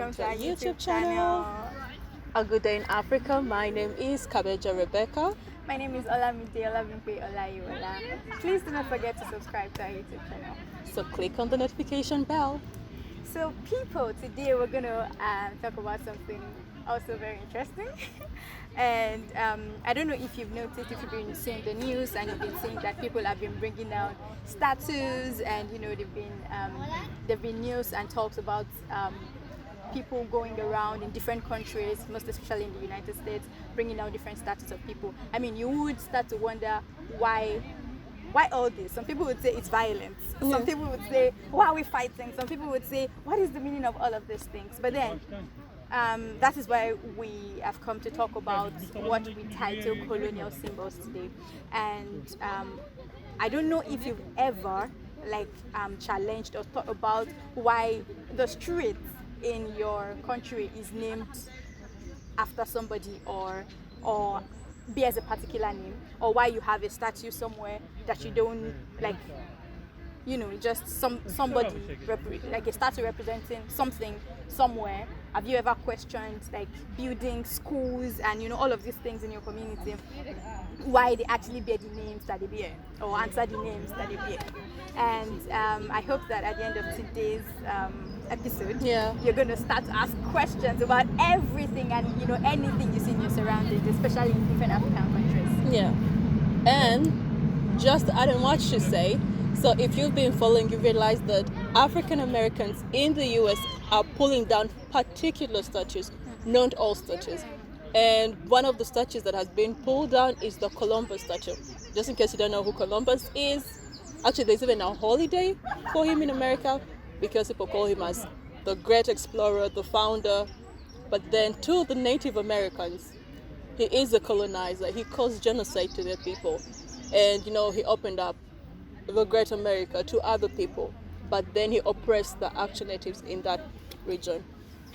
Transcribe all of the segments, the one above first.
welcome to our YouTube channel. A Good Day in Africa. My name is Kabeja Rebecca. My name is Olamide Olabimpe Olayiwola. Please do not forget to subscribe to our YouTube channel. So click on the notification bell. So people, today we're going to talk about something also very interesting. And I don't know if you've noticed, if you've been seeing the news and you've been seeing that people have been bringing out statues, and you know there've been news and talks about people going around in different countries, most especially in the United States, bringing out different statues of people. I mean, you would start to wonder why all this? Some people would say it's violence. Yeah. Some people would say, why are we fighting? Some people would say, what is the meaning of all of these things? But then, that is why we have come to talk about what we title colonial symbols today. And I don't know if you've ever challenged or thought about why the street in your country is named after somebody or bears a particular name, or why you have a statue somewhere that you don't like, you know, just somebody like a statue representing something somewhere. Have you ever questioned like buildings, schools, and you know all of these things in your community, why they actually bear the names that they bear, or answer the names that they bear? And I hope that at the end of today's episode, you're going to start to ask questions about everything and you know anything you see in your surroundings, especially in different African countries. Yeah. And just to add on what she say, so if you've been following, you realize that African Americans in the US are pulling down particular statues, not all statues. And one of the statues that has been pulled down is the Columbus statue. Just in case you don't know who Columbus is, actually there's even a holiday for him in America because people call him as the great explorer, the founder. But then to the Native Americans, he is a colonizer. He caused genocide to their people. And you know, he opened up the great America to other people. But then he oppressed the actual natives in that region.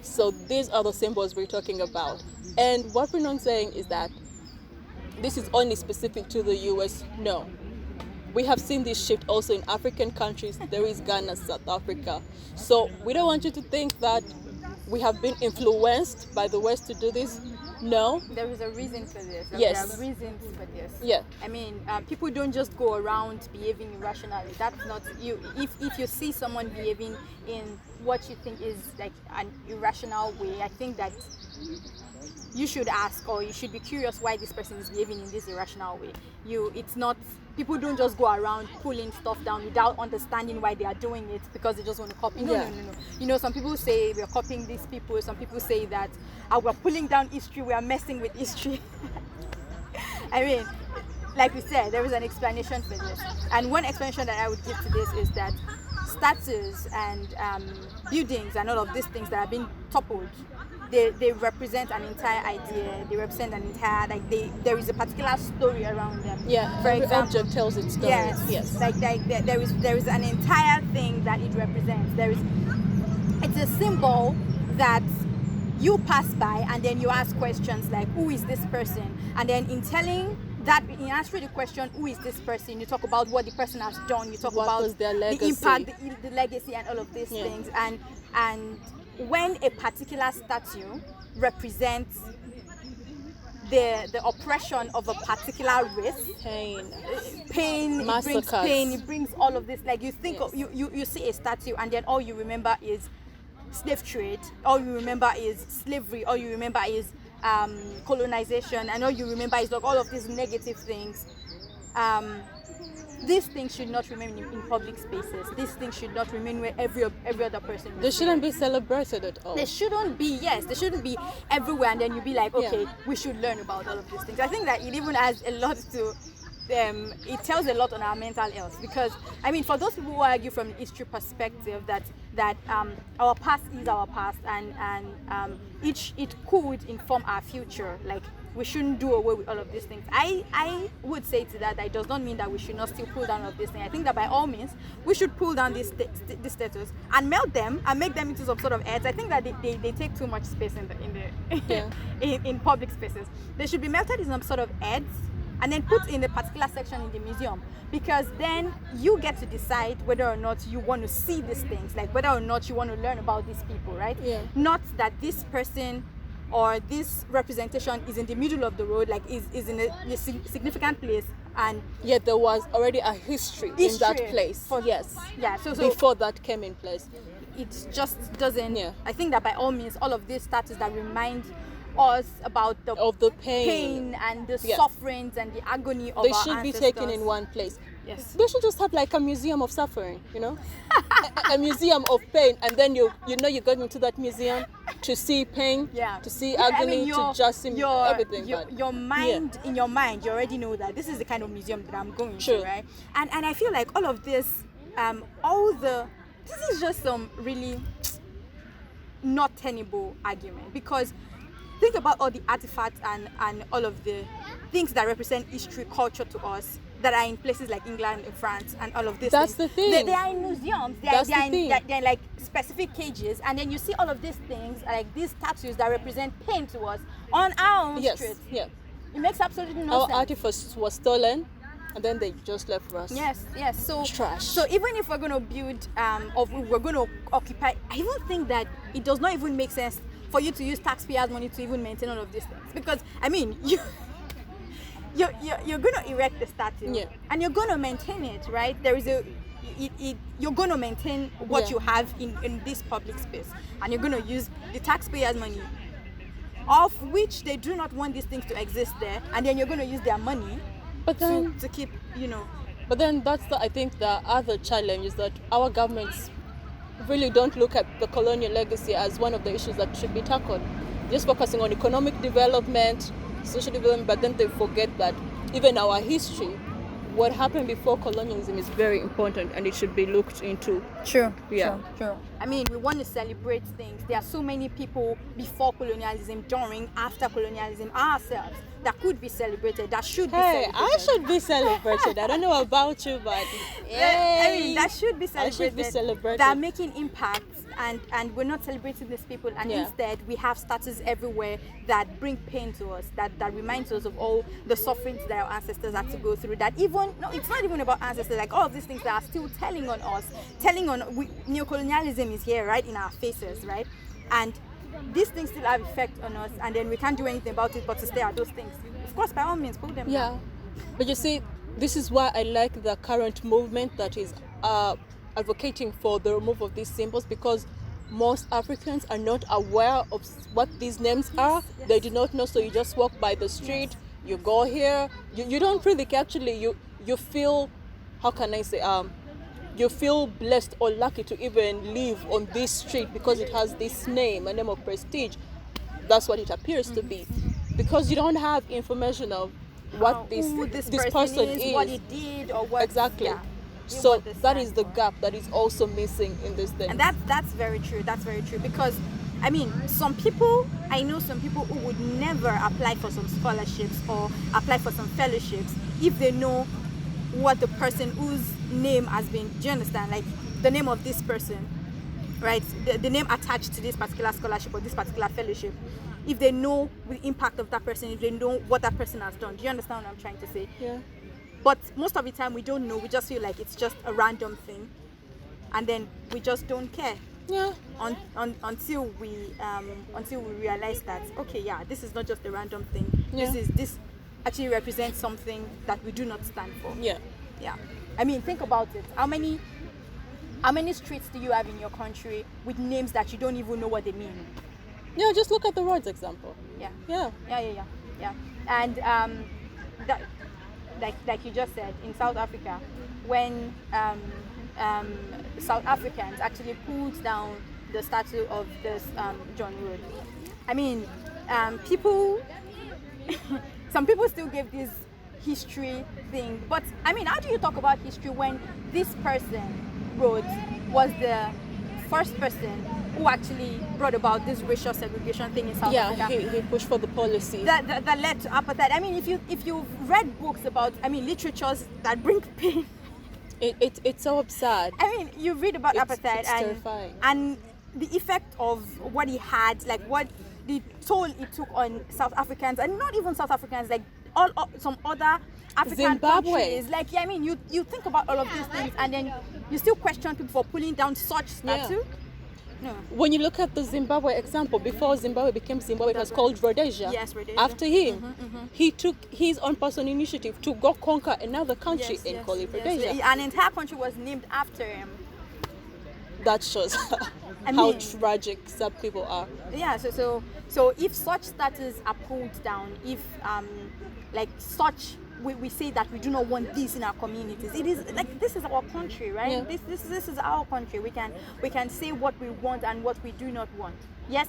So these are the symbols we're talking about. And what we're not saying is that this is only specific to the US. No. We have seen this shift also in African countries. There is Ghana, South Africa. So we don't want you to think that we have been influenced by the West to do this. No. There is a reason for this. Yes. There are reasons for this. Yeah. I mean, people don't just go around behaving irrationally. That's not you. If you see someone behaving in what you think is like an irrational way, I think that you should ask, or you should be curious why this person is behaving in this irrational way. It's not. People don't just go around pulling stuff down without understanding why they are doing it because they just want to copy. No. You know, some people say we're copying these people. Some people say that we're pulling down history. We are messing with history. I mean, like we said, there is an explanation for this. And one explanation that I would give to this is that statues and buildings and all of these things that have been toppled, they represent an entire idea. They represent an entire there is a particular story around them. Yeah. For Every example, object tells its story. Yes. Like there is an entire thing that it represents. It's a symbol that you pass by and then you ask questions like, who is this person? And then in answering the question, who is this person, you talk about what the person has done. You talk about their legacy. The impact, the legacy, and all of these things. And when a particular statue represents the oppression of a particular race, Pain, it brings pain, it brings all of this. Like you think you see a statue and then all you remember is slave trade, all you remember is slavery, all you remember is colonization, and all you remember is like all of these negative things. These things should not remain in public spaces. These things should not remain where every other person. They shouldn't be celebrated at all. They shouldn't be. Yes, they shouldn't be everywhere. And then you be like, okay, we should learn about all of these things. I think that it even has a lot to. It tells a lot on our mental health, because I mean, for those people who argue from the history perspective that our past is our past, and it could inform our future. Like, we shouldn't do away with all of these things. I would say to that it does not mean that we should not still pull down all of these things. I think that by all means we should pull down these statues and melt them and make them into some sort of heads. I think that they take too much space in public spaces. They should be melted in some sort of heads and then put in a particular section in the museum, because then you get to decide whether or not you want to see these things, like whether or not you want to learn about these people, right? Yeah. Not that this person or this representation is in the middle of the road, like is in a significant place, and Yet there was already a history in that place. Yes. yeah, so Before that came in place. it just doesn't. Yeah. I think that by all means, all of these statues that remind us about the pain and the Yes. sufferings and the agony of They our should be ancestors. taken in one place. Yes. They should just have like a museum of suffering, you know, a museum of pain, and then you go into that museum to see pain, Yeah. to see Yeah, I agony, mean, to just see everything. But your mind, in your mind, you already know that this is the kind of museum that I'm going True. to, right? And I feel like all of this, this is just some really not tenable argument, because think about all the artifacts and all of the things that represent history, culture to us, that are in places like England and France and all of this. That's things. the thing. They are in museums. That's the thing. They're in like specific cages, and then you see all of these things, like these statues that represent pain to us on our own yes, streets. yeah. It makes absolutely no Our sense. artifacts were stolen, and then they just left for us. Yes. So Trash. So even if we're going to build, or we're going to occupy, I even think that it does not even make sense for you to use taxpayers' money to even maintain all of these things, because I mean you're going to erect the statue, Yeah. and you're going to maintain it, right? You're going to maintain what Yeah. you have in this public space, and you're going to use the taxpayers' money, of which they do not want these things to exist there, and then you're going to use their money But then, to keep, But then that's I think the other challenge is that our governments really don't look at the colonial legacy as one of the issues that should be tackled. Just focusing on economic development, social development, but then they forget that even our history, what happened before colonialism, is very important, and it should be looked into. True. Yeah. True. I mean, we want to celebrate things. There are so many people before colonialism, during, after colonialism, ourselves, that could be celebrated, that should be Hey, celebrated. I should be celebrated. I don't know about you, but I mean, that should be I celebrated. should be celebrated. That are making impacts, and we're not celebrating these people, and Yeah. instead we have statues everywhere that bring pain to us, that reminds us of all the sufferings that our ancestors had to go through. That it's not even about ancestors, like all of these things that are still telling on neocolonialism is here right in our faces, right? And these things still have effect on us, and then we can't do anything about it but to stare at those things. Of course, by all means, pull them Yeah, down. but you see, this is why I like the current movement that is advocating for the removal of these symbols, because most Africans are not aware of what these names are. yes. They do not know, so you just walk by the street, you go here, you don't really actually, you feel, how can I say, you feel blessed or lucky to even live on this street because it has this name, a name of prestige. That's what it appears to be, because you don't have information of what Who this person person is, what he did, or what exactly. yeah, So what they that stand is the for. gap that is also missing in this thing. And that's very true. That's very true, because I mean, I know some people who would never apply for some scholarships or apply for some fellowships if they know what the person whose name has been, do you understand, like the name of this person, right, the name attached to this particular scholarship or this particular fellowship, if they know the impact of that person, if they know what that person has done. Do you understand what I'm trying to say? Yeah. But most of the time we don't know. We just feel like it's just a random thing, and then we just don't care. Yeah. Until we realize that, okay, yeah, this is not just a random thing. Yeah. This actually represents something that we do not stand for. Yeah. Yeah. I mean, think about it. How many streets do you have in your country with names that you don't even know what they mean? Yeah, just look at the roads example. Yeah. Yeah. Yeah. And that, like you just said, in South Africa, when South Africans actually pulled down the statue of this John Road. I mean, some people still give this history thing, but I mean, how do you talk about history when this person, Rhodes, was the first person who actually brought about this racial segregation thing in South Africa? Yeah, he pushed for the policy. That led to apartheid. I mean, if you've read books about, literatures that bring pain, it's so absurd. I mean, you read about apartheid it's terrifying. and the effect of what he had, like what the toll it took on South Africans, and not even South Africans, like some other African Zimbabwe. countries. Like, yeah, I mean, you think about all of these things, and then you still question people for pulling down such statue. No. When you look at the Zimbabwe example, before Zimbabwe became Zimbabwe, it was called Rhodesia. Yes, Rhodesia. After him, he took his own personal initiative to go conquer another country and call it Rhodesia. An entire country was named after him. That shows how tragic some people are. Yeah, so if such statues are pulled down, if like such we say that we do not want this in our communities, it is like, this is our country, right? Yeah. This is our country. We can say what we want and what we do not want. Yes,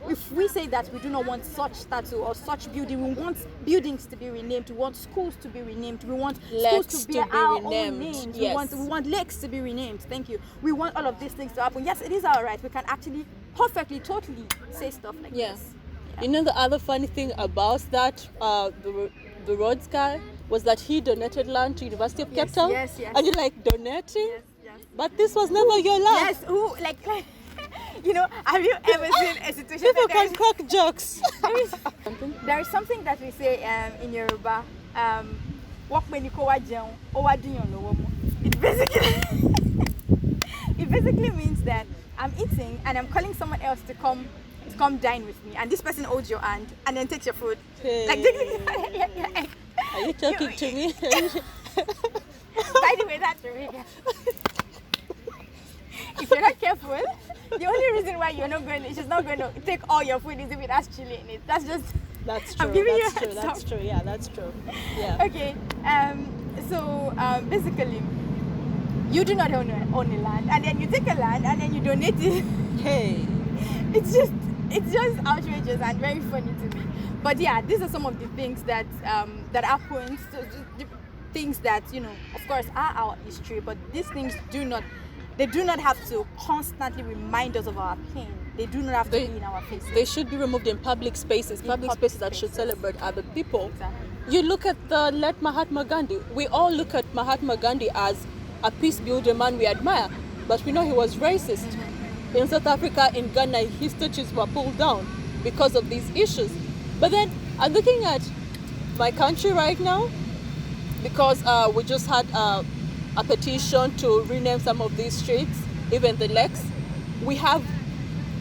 if we say that we do not want such statue or such building, we want buildings to be renamed, we want schools to be renamed, we want schools to bear our own names, yes. we want lakes to be renamed. Thank you. We want all of these things to happen. Yes, it is our right. We can actually perfectly, totally say stuff like this. Yeah. You know, the other funny thing about that, the Rhodes guy, was that he donated land to University of Cape Town. Yes. And you're like, donating? Yes. But this was never your land. Yes, who, like you know, have you ever seen a situation People that can crack jokes. there is something that we say in Yoruba, it basically means that I'm eating and I'm calling someone else to come dine with me, and this person holds your hand and then takes your food. Hey. Like, are you talking to me? By the way, that's Rebecca. If you're not careful, the only reason why she's not going to take all your food is if it has chili in it. That's true. That's true. Yeah, that's true. Yeah. Okay. So basically, you do not own a land, and then you take a land and then you donate it. Hey. It's just outrageous and very funny to me. But yeah, these are some of the things that happen. Things that, you know, of course, are our history. But these things do not have to constantly remind us of our pain. They do not have to be in our faces. They should be removed in public spaces. Public spaces that should celebrate other people. Exactly. You look at the late Mahatma Gandhi. We all look at Mahatma Gandhi as a peace builder man we admire, but we know he was racist. In South Africa, in Ghana, his statues were pulled down because of these issues. But then I'm looking at my country right now, because we just had a petition to rename some of these streets, even the lakes. We have,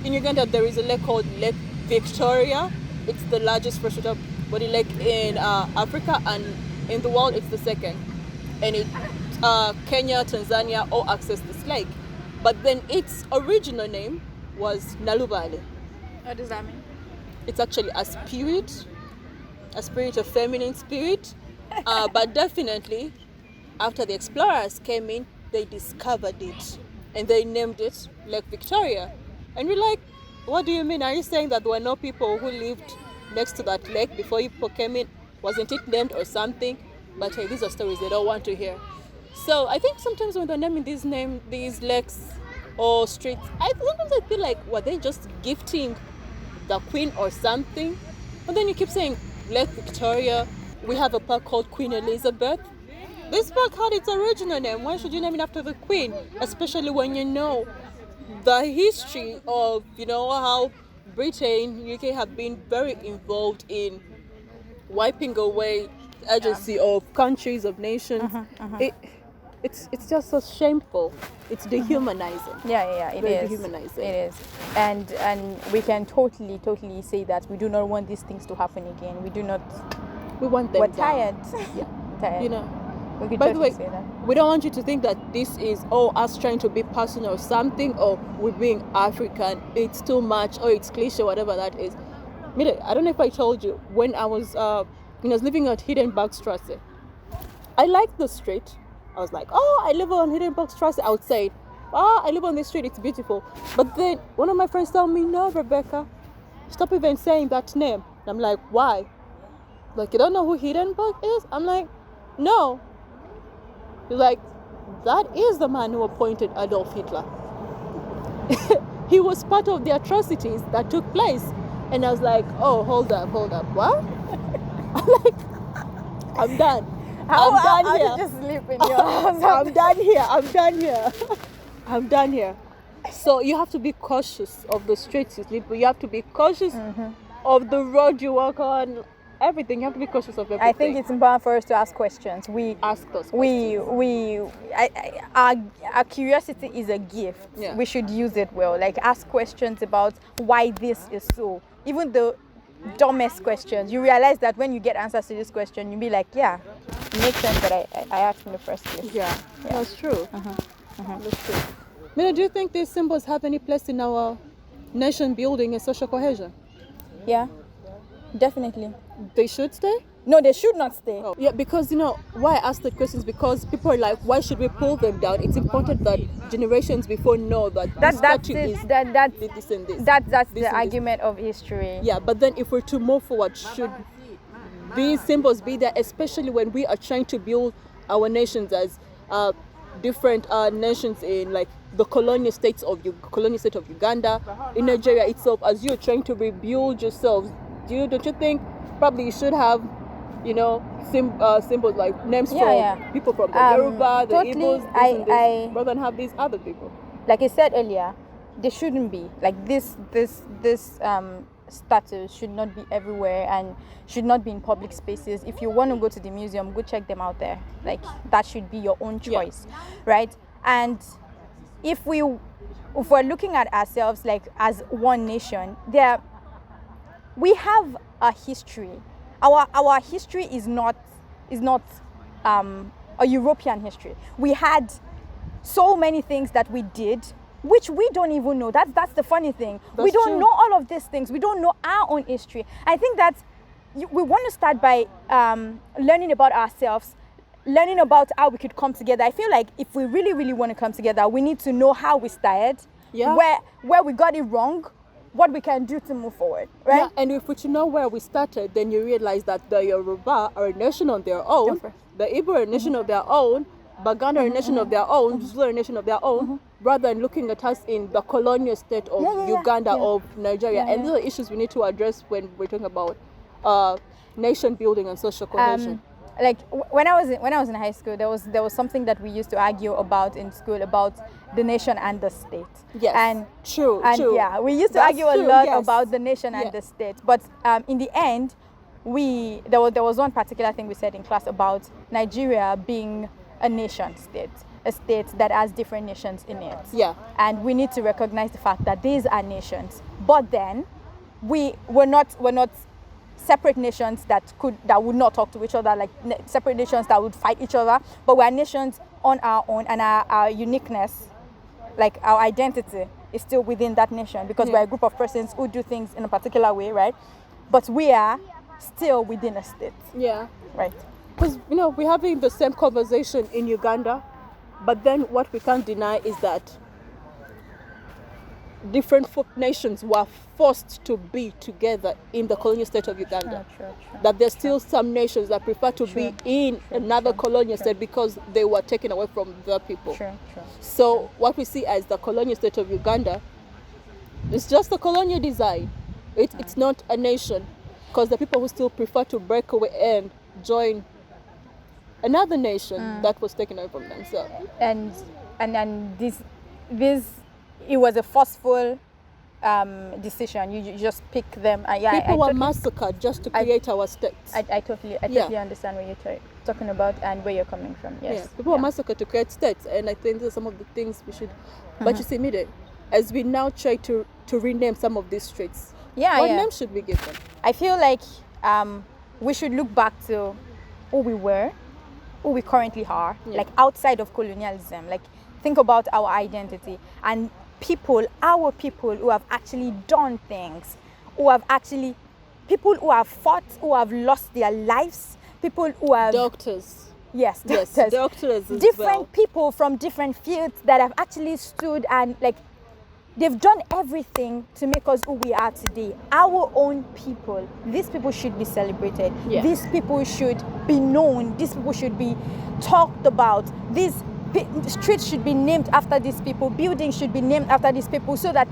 in Uganda, there is a lake called Lake Victoria. It's the largest freshwater body lake in Africa, and in the world, it's the second. And Kenya, Tanzania all access this lake. But then its original name was Nalubale. What does that mean? It's actually a spirit, a feminine spirit. But definitely, after the explorers came in, they discovered it. And they named it Lake Victoria. And we're like, what do you mean? Are you saying that there were no people who lived next to that lake before you people came in? Wasn't it named or something? But hey, these are stories they don't want to hear. So I think sometimes when they're naming these lakes or streets, sometimes I feel like, were they just gifting the queen or something? But then you keep saying Lake Victoria. We have a park called Queen Elizabeth. This park had its original name. Why should you name it after the queen? Especially when you know the history of, you know, how Britain, UK have been very involved in wiping away the agency of countries, of nations. It's just so shameful. It's dehumanizing. Yeah, it is. Dehumanizing. It is, and we can totally say that we do not want these things to happen again. We do not. We want them. We're down. tired. Yeah. Tired. You know. We could By the way, say that. we don't want you to think that this is us trying to be personal or something, or we're being African. It's too much, or it's cliche, whatever that is. I don't know if I told you, when I was living at Hiddenbergstrasse, I liked the street. I was like, oh, I live on Hiddenbergstrasse. I would say, oh, I live on this street, it's beautiful. But then one of my friends told me, no, Rebecca, stop even saying that name. And I'm like, why? Like, you don't know who Hindenburg is? I'm like, no. He's like, that is the man who appointed Adolf Hitler. He was part of the atrocities that took place. And I was like, oh, hold up, what? I'm like, I'm done. I'm done here. Just sleep in your house. I'm done here. So you have to be cautious of the streets you sleep, but you have to be cautious of the road you walk on. everything. You have to be cautious of everything. I think it's important for us to ask questions. Ask those questions. Our curiosity is a gift. Yeah. We should use it well. Like, ask questions about why this is so. Even the dumbest questions, you realize that when you get answers to this question, you'll be like, yeah, it makes sense that I asked in the first place. Yeah. That's true. That's true. Mina, do you think these symbols have any place in our nation building and social cohesion? Yeah, definitely. They should stay? No, they should not stay. Oh. Yeah, because why I ask the questions, because people are like, why should we pull them down? It's important that generations before know that this statue is this and this. That's the argument of history. Yeah, but then if we're to move forward, should these symbols be there, especially when we are trying to build our nations as different nations in like the colonial state of Uganda, in Nigeria itself, as you're trying to rebuild yourselves? Don't you think probably you should have symbols like names from people from the Yoruba, the Igbos, rather than have these other people? Like I said earlier, they shouldn't be like this statues should not be everywhere and should not be in public spaces. If you want to go to the museum, go check them out there. Like, that should be your own choice, right? And if we're looking at ourselves like as one nation, we have a history. Our history is not a European history. We had so many things that we did which we don't even know. That's the funny thing. We don't know all of these things. We don't know our own history. I think that we want to start by learning about ourselves, learning about how we could come together. I feel like if we really, really want to come together, we need to know how we started, where we got it wrong, what we can do to move forward, right? Yeah, and if we know where we started, then you realize that the Yoruba are a nation on their own, the Igbo are a nation of their own, Baganda are a nation of their own, Zulu are a nation of their own, rather than looking at us in the colonial state of Uganda, of Nigeria. And these are issues we need to address when we're talking about nation building and social cohesion. Like when I was in high school, there was something that we used to argue about in school about the nation and the state. Yes, and true. Yeah, we used to argue a lot about the nation and the state. But in the end, there was one particular thing we said in class about Nigeria being a nation state, a state that has different nations in it. Yeah, and we need to recognize the fact that these are nations. But then we're not separate nations that would not talk to each other, like separate nations that would fight each other, but we're nations on our own, and our uniqueness, like our identity, is still within that nation, because we're a group of persons who do things in a particular way, right? But we are still within a state. Yeah, right. Because we're having the same conversation in Uganda, but then what we can't deny is that different nations were forced to be together in the colonial state of Uganda. True. That there's still some nations that prefer to be in another colonial state because they were taken away from the people. True. So what we see as the colonial state of Uganda is just a colonial design. It's not a nation, because the people who still prefer to break away and join another nation that was taken away from them. So and this it was a forceful decision. You just pick them. People were massacred just to create our states. I totally understand what you're talking about and where you're coming from. Yes. People were massacred to create states, and I think these are some of the things we should. But you see, Mide, as we now try to rename some of these streets, what name should we give them? I feel like we should look back to who we were, who we currently are, like outside of colonialism. Like, think about our identity and our people who have actually done things, people who have fought, who have lost their lives, people who have doctors. Yes, doctors as different people from different fields that have actually stood and they've done everything to make us who we are today. Our own people. These people should be celebrated. Yeah. These people should be known. These people should be talked about. These streets should be named after these people. Buildings should be named after these people, so that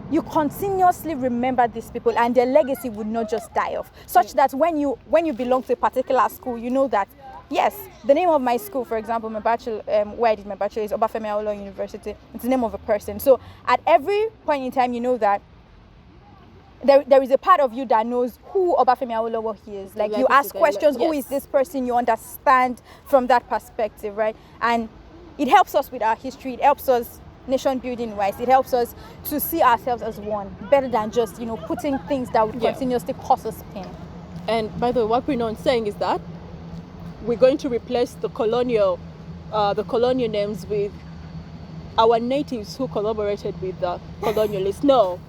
you continuously remember these people and their legacy would not just die off. Such that when you belong to a particular school, you know that, yes, the name of my school, for example, my bachelor, where I did my bachelor, is Obafemi Awolowo University. It's the name of a person. So at every point in time, you know that there is a part of you that knows who Obafemi Awolowo is. Like you ask questions, who is this person? You understand from that perspective, right? And it helps us with our history. It helps us nation building wise. It helps us to see ourselves as one, better than just, you know, putting things that would continuously cause us pain. And by the way, what we're not saying is that we're going to replace the colonial names with our natives who collaborated with the colonialists. No,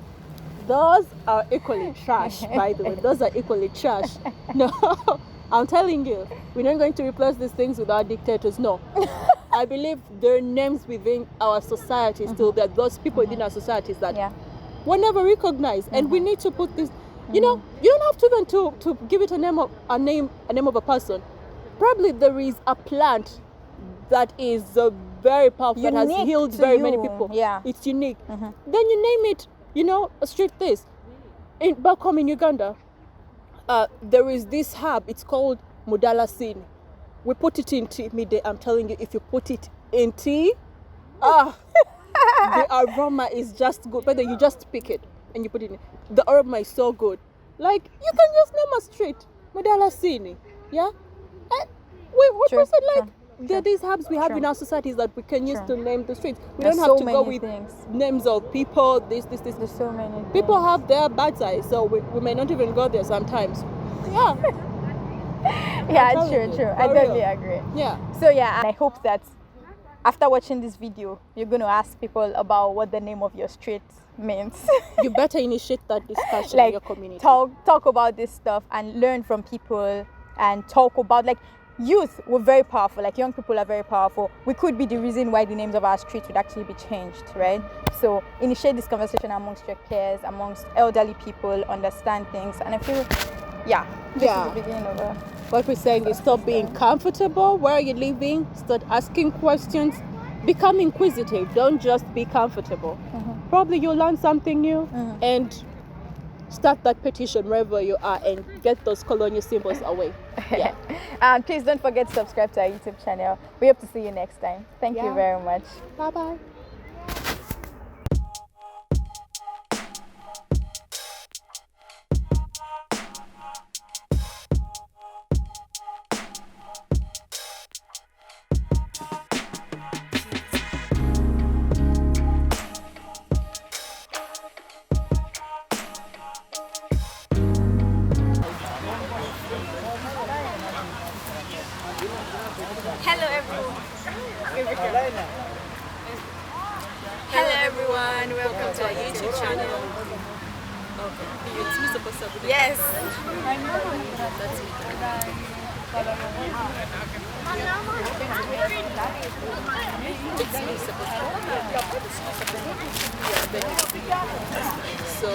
those are equally trash, by the way. Those are equally trash. No, I'm telling you, we're not going to replace these things with our dictators. No. I believe there are names within our society still, that those people within our societies that were never recognized. And we need to put this, you know, you don't have to even to give it a name of a person. Probably there is a plant that is very powerful, that has healed very many people. Yeah. It's unique. Then you name it, you know, a street this. Back home in Uganda, there is this herb, it's called mudalasini. We put it in tea midday. I'm telling you, if you put it in tea, the aroma is just good. But then you just pick it and you put it in. The aroma is so good. Like, you can just name a street, Mudalasini. Yeah? And we said, like, there are these herbs we have in our societies that we can use to name the streets. We don't have to go with names of people, this. There's so many people have their bad side, so we may not even go there sometimes. Yeah. Yeah, true. I totally agree. Yeah. So yeah, and I hope that after watching this video, you're going to ask people about what the name of your street means. You better initiate that discussion like, in your community. Talk about this stuff and learn from people, and talk about, like, youth were very powerful. Like, young people are very powerful. We could be the reason why the names of our streets would actually be changed, right? So initiate this conversation amongst your peers, amongst elderly people, understand things, and I feel this is the beginning of a... What we're saying is stop being comfortable where you're living, start asking questions, become inquisitive, don't just be comfortable. Probably you'll learn something new, and start that petition wherever you are and get those colonial symbols away. Yeah. And please don't forget to subscribe to our YouTube channel. We hope to see you next time. Thank you very much. Bye-bye. Hello everyone, welcome to our YouTube channel. Okay. It's me supposed to be. Yes. That's me. It's me supposed to be. So,